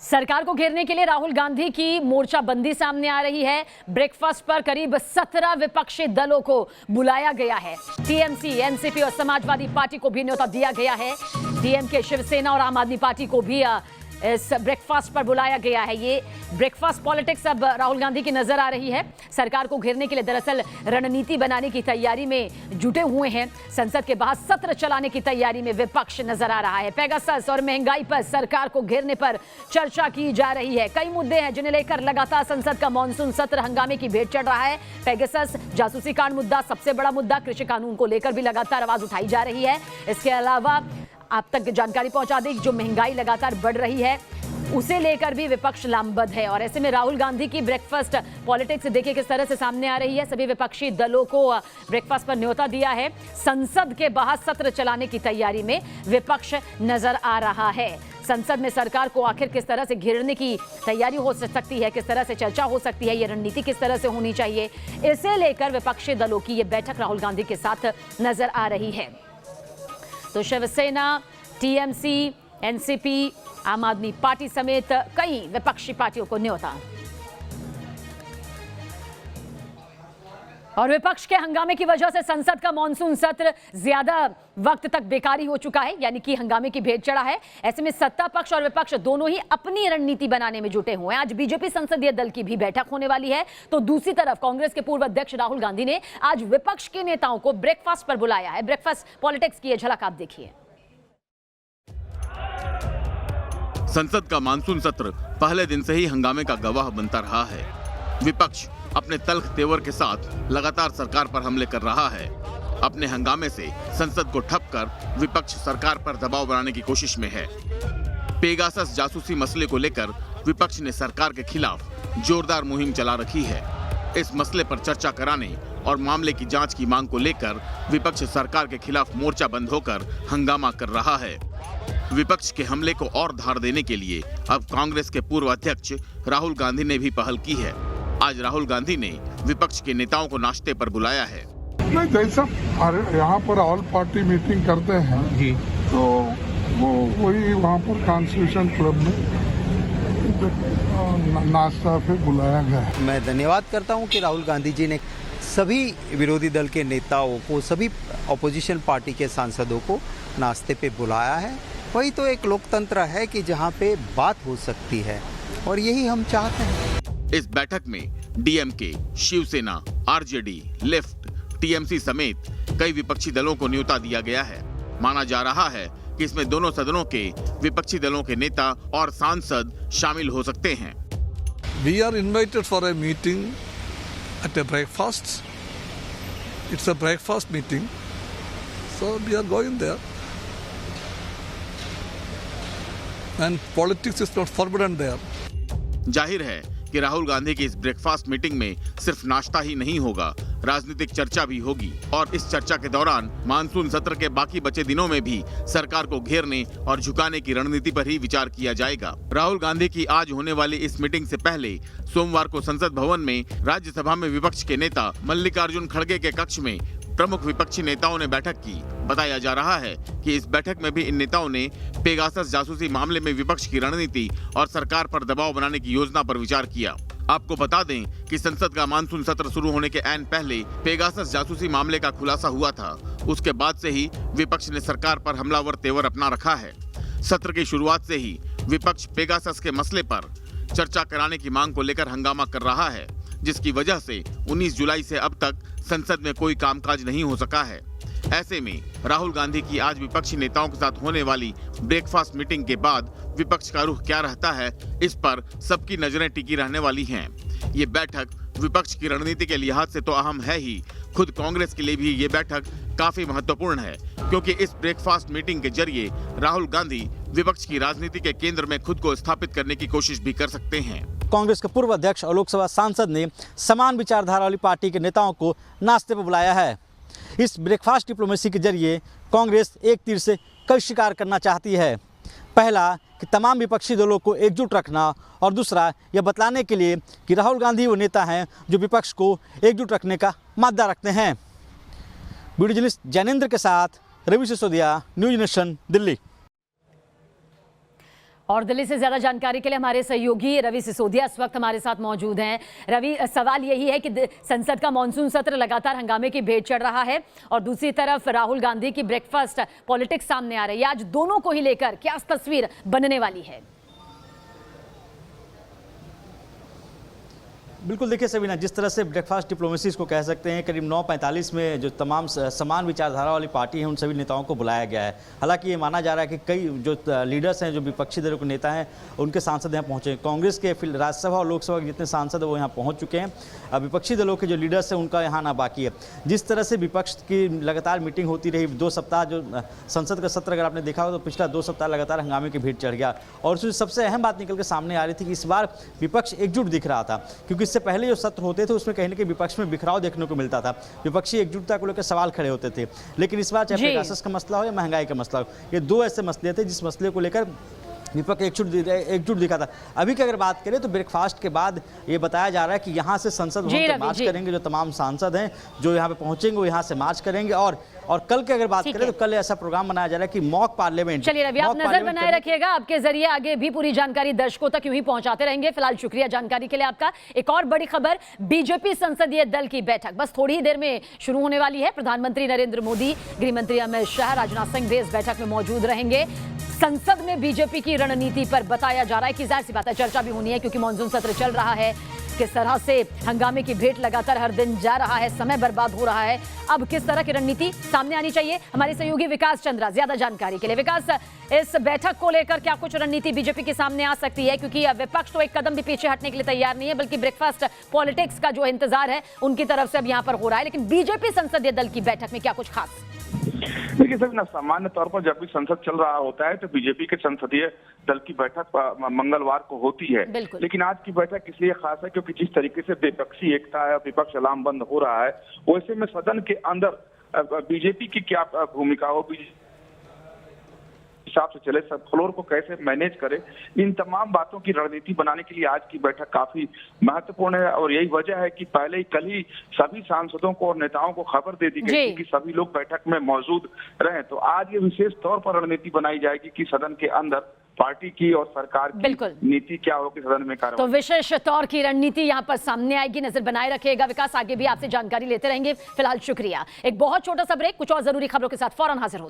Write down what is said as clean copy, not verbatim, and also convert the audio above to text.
सरकार को घेरने के लिए राहुल गांधी की मोर्चाबंदी सामने आ रही है। ब्रेकफास्ट पर करीब 17 विपक्षी दलों को बुलाया गया है। टीएमसी, एनसीपी और समाजवादी पार्टी को भी न्योता दिया गया है। डीएमके, शिवसेना और आम आदमी पार्टी को भी इस ब्रेकफास्ट पर बुलाया गया है। ये ब्रेकफास्ट पॉलिटिक्स अब राहुल गांधी की नजर आ रही है। सरकार को घेरने के लिए दरअसल रणनीति बनाने की तैयारी में जुटे हुए हैं। संसद के बाहर सत्र चलाने की तैयारी में विपक्ष नजर आ रहा है। पेगासस और महंगाई पर सरकार को घेरने पर चर्चा की जा रही है। कई मुद्दे हैं जिन्हें लेकर लगातार संसद का मानसून सत्र हंगामे की भेंट चढ़ रहा है। पेगासस, जासूसी कांड मुद्दा सबसे बड़ा मुद्दा। कृषि कानून को लेकर भी लगातार आवाज उठाई जा रही है। इसके अलावा आप तक जानकारी पहुंचा दें, जो महंगाई लगातार बढ़ रही है उसे लेकर भी विपक्ष लामबंद है। और ऐसे में राहुल गांधी की ब्रेकफास्ट पॉलिटिक्स देखिए किस तरह से सामने आ रही है। सभी विपक्षी दलों को ब्रेकफास्ट पर न्योता दिया है। संसद के बाहर सत्र चलाने की तैयारी में विपक्ष नजर आ रहा है। संसद में सरकार को आखिर किस तरह से घेरने की तैयारी हो सकती है, किस तरह से चर्चा हो सकती है, ये रणनीति किस तरह से होनी चाहिए, इसे लेकर विपक्षी दलों की ये बैठक राहुल गांधी के साथ नजर आ रही है। तो शिवसेना, टीएमसी, एनसीपी, आम आदमी पार्टी समेत कई विपक्षी पार्टियों को न्योता। और विपक्ष के हंगामे की वजह से संसद का मानसून सत्र ज्यादा वक्त तक बेकारी हो चुका है, यानी कि हंगामे की भेंट चढ़ा है। ऐसे में सत्ता पक्ष और विपक्ष दोनों ही अपनी रणनीति बनाने में जुटे हुए हैं। आज बीजेपी संसदीय दल की भी बैठक होने वाली है। तो दूसरी तरफ कांग्रेस के पूर्व अध्यक्ष राहुल गांधी ने आज विपक्ष के नेताओं को ब्रेकफास्ट पर बुलाया है। ब्रेकफास्ट पॉलिटिक्स की झलक आप देखिए। संसद का मानसून सत्र पहले दिन से ही हंगामे का गवाह बनता रहा है। विपक्ष अपने तल्ख तेवर के साथ लगातार सरकार पर हमले कर रहा है। अपने हंगामे से संसद को ठप कर विपक्ष सरकार पर दबाव बनाने की कोशिश में है। पेगासस जासूसी मसले को लेकर विपक्ष ने सरकार के खिलाफ जोरदार मुहिम चला रखी है। इस मसले पर चर्चा कराने और मामले की जांच की मांग को लेकर विपक्ष सरकार के खिलाफ मोर्चा बंद होकर हंगामा कर रहा है। विपक्ष के हमले को और धार देने के लिए अब कांग्रेस के पूर्व अध्यक्ष राहुल गांधी ने भी पहल की है। आज राहुल गांधी ने विपक्ष के नेताओं को नाश्ते पर बुलाया है। जैसा यहाँ पर ऑल पार्टी मीटिंग करते हैं जी, तो वो वही वहाँ पर कॉन्स्टिट्यूशन क्लब में नाश्ता पे बुलाया गया है। मैं धन्यवाद करता हूँ कि राहुल गांधी जी ने सभी विरोधी दल के नेताओं को, सभी अपोजिशन पार्टी के सांसदों को नाश्ते पे बुलाया है। वही तो एक लोकतंत्र है कि जहाँ पे बात हो सकती है, और यही हम चाहते हैं। इस बैठक में DMK, Shiv Sena, RJD, left, TMC समेत कई विपक्षी दलों को न्योता दिया गया है। माना जा रहा है कि इसमें दोनों सदनों के विपक्षी दलों के नेता और सांसद शामिल हो सकते हैं। We are invited for a meeting at a breakfast. It's a breakfast meeting, so we are going there. And politics is not forbidden there. जाहिर है कि राहुल गांधी की इस ब्रेकफास्ट मीटिंग में सिर्फ नाश्ता ही नहीं होगा, राजनीतिक चर्चा भी होगी। और इस चर्चा के दौरान मानसून सत्र के बाकी बचे दिनों में भी सरकार को घेरने और झुकाने की रणनीति पर ही विचार किया जाएगा। राहुल गांधी की आज होने वाली इस मीटिंग से पहले सोमवार को संसद भवन में राज्यसभा में विपक्ष के नेता मल्लिकार्जुन खड़गे के कक्ष में प्रमुख विपक्षी नेताओं ने बैठक की। बताया जा रहा है कि इस बैठक में भी इन नेताओं ने पेगासस जासूसी मामले में विपक्ष की रणनीति और सरकार पर दबाव बनाने की योजना पर विचार किया। आपको बता दें कि संसद का मानसून सत्र शुरू होने के ऐन पहले पेगासस जासूसी मामले का खुलासा हुआ था। उसके बाद से ही विपक्ष ने सरकार पर हमलावर तेवर अपना रखा है। सत्र की शुरुआत से ही विपक्ष पेगासस के मसले पर चर्चा कराने की मांग को लेकर हंगामा कर रहा है, जिसकी वजह से 19 जुलाई से अब तक संसद में कोई कामकाज नहीं हो सका है। ऐसे में राहुल गांधी की आज विपक्षी नेताओं के साथ होने वाली ब्रेकफास्ट मीटिंग के बाद विपक्ष का रुख क्या रहता है, इस पर सबकी नजरें टिकी रहने वाली हैं। ये बैठक विपक्ष की रणनीति के लिहाज से तो अहम है ही, खुद कांग्रेस के लिए भी ये बैठक काफी महत्वपूर्ण है, क्योंकि इस ब्रेकफास्ट मीटिंग के जरिए राहुल गांधी विपक्ष की राजनीति के केंद्र में खुद को स्थापित करने की कोशिश भी कर सकते हैं। कांग्रेस के पूर्व अध्यक्ष और लोकसभा सांसद ने समान विचारधारा वाली पार्टी के नेताओं को नाश्ते पर बुलाया है। इस ब्रेकफास्ट डिप्लोमेसी के जरिए कांग्रेस एक तीर से कई शिकार करना चाहती है। पहला कि तमाम विपक्षी दलों को एकजुट रखना, और दूसरा यह बतलाने के लिए कि राहुल गांधी वो नेता हैं जो विपक्ष को एकजुट रखने का मादा रखते हैं। वीडियो जर्नलिस्ट जैनेंद्र के साथ रवि सिसोदिया, न्यूज नेशन, दिल्ली। और दिल्ली से ज्यादा जानकारी के लिए हमारे सहयोगी रवि सिसोदिया इस वक्त हमारे साथ मौजूद हैं। रवि, सवाल यही है कि संसद का मॉनसून सत्र लगातार हंगामे की भेंट चढ़ रहा है और दूसरी तरफ राहुल गांधी की ब्रेकफास्ट पॉलिटिक्स सामने आ रही है। आज दोनों को ही लेकर क्या तस्वीर बनने वाली है? बिल्कुल, देखिए सबीना, जिस तरह से ब्रेकफास्ट डिप्लोमेसी इसको कह सकते हैं, करीब 9:45 में जो तमाम समान विचारधारा वाली पार्टी है उन सभी नेताओं को बुलाया गया है। हालांकि ये माना जा रहा है कि कई जो लीडर्स हैं, जो विपक्षी दलों के नेता हैं, उनके सांसद यहाँ पहुँचे। कांग्रेस के राज्यसभा और लोकसभा के जितने सांसद हैं वो यहाँ पहुँच चुके हैं। अब विपक्षी दलों के जो लीडर्स हैं उनका यहाँ आना बाकी है। जिस तरह से विपक्ष की लगातार मीटिंग होती रही, 2 सप्ताह जो संसद का सत्र अगर आपने देखा हो तो पिछला 2 सप्ताह लगातार हंगामे की भेंट चढ़ गया। और उसमें सबसे अहम बात निकल के सामने आ रही थी कि इस बार विपक्ष एकजुट दिख रहा था, क्योंकि इससे पहले जो सत्र होते थे उसमें कहीं ना कहीं विपक्ष में बिखराव देखने को मिलता था। विपक्षी एकजुटता को लेकर सवाल खड़े होते थे। लेकिन इस बार चाहे पेगासस का मसला हो या महंगाई का मसला हो, ये 2 ऐसे मसले थे जिस मसले को लेकर विपक्ष एकजुट दिखा था। अभी की अगर बात करें तो ब्रेकफास्ट के बाद ये बताया जा रहा है कि यहाँ से संसद भवन तक मार्च करेंगे। जो तमाम सांसद हैं जो यहाँ पे पहुंचेंगे वो यहाँ से मार्च करेंगे। और कल की अगर बात करें तो कल ऐसा प्रोग्राम बनाया जा रहा है कि मॉक पार्लियामेंट। चलिए रवि, आप नजर बनाए रखिएगा, आपके जरिए आगे भी पूरी जानकारी दर्शकों तक यूं ही पहुंचाते रहेंगे। फिलहाल शुक्रिया जानकारी के लिए आपका। एक और बड़ी खबर, बीजेपी संसदीय दल की बैठक बस थोड़ी ही देर में शुरू होने वाली है। प्रधानमंत्री नरेंद्र मोदी, गृह मंत्री अमित शाह, राजनाथ सिंह भी इस बैठक में मौजूद रहेंगे। संसद में बीजेपी की रणनीति पर बताया जा रहा है कि जाहिर सी बात है चर्चा भी होनी है, क्योंकि मॉनसून सत्र चल रहा है। किस तरह से हंगामे की भेंट लगातार हर दिन जा रहा है, समय बर्बाद हो रहा है। अब किस तरह की रणनीति सामने आनी चाहिए, हमारे सहयोगी विकास चंद्रा ज्यादा जानकारी के लिए। विकास, इस बैठक को लेकर क्या कुछ रणनीति बीजेपी के सामने आ सकती है, क्योंकि विपक्ष तो एक कदम भी पीछे हटने के लिए तैयार नहीं है, बल्कि ब्रेकफास्ट पॉलिटिक्स का जो इंतजार है उनकी तरफ से अब यहाँ पर हो रहा है। लेकिन बीजेपी संसदीय दल की बैठक में क्या कुछ खास? देखिए सर, ना सामान्य तौर पर जब भी संसद चल रहा होता है तो बीजेपी के संसदीय दल की बैठक मंगलवार को होती है। लेकिन आज की बैठक इसलिए खास है क्योंकि जिस तरीके से विपक्षी एकता है, विपक्ष लामबंद हो रहा है, वैसे में सदन के अंदर बीजेपी की क्या भूमिका हो, हिसाब से चले, सब फ्लोर को कैसे मैनेज करे, इन तमाम बातों की रणनीति बनाने के लिए आज की बैठक काफी महत्वपूर्ण है। और यही वजह है कि पहले ही कल ही सभी सांसदों को और नेताओं को खबर दे दी गई कि सभी लोग बैठक में मौजूद रहें। तो आज ये विशेष तौर पर रणनीति बनाई जाएगी कि सदन के अंदर पार्टी की और सरकार की नीति क्या होगी सदन में कार्रवाई। तो विशेष तौर की रणनीति यहाँ पर सामने आएगी, नजर बनाए रखिएगा। विकास, आगे भी आपसे जानकारी लेते रहेंगे। फिलहाल शुक्रिया। एक बहुत छोटा सा ब्रेक, कुछ और जरूरी खबरों के साथ फौरन हाजिर होते हैं।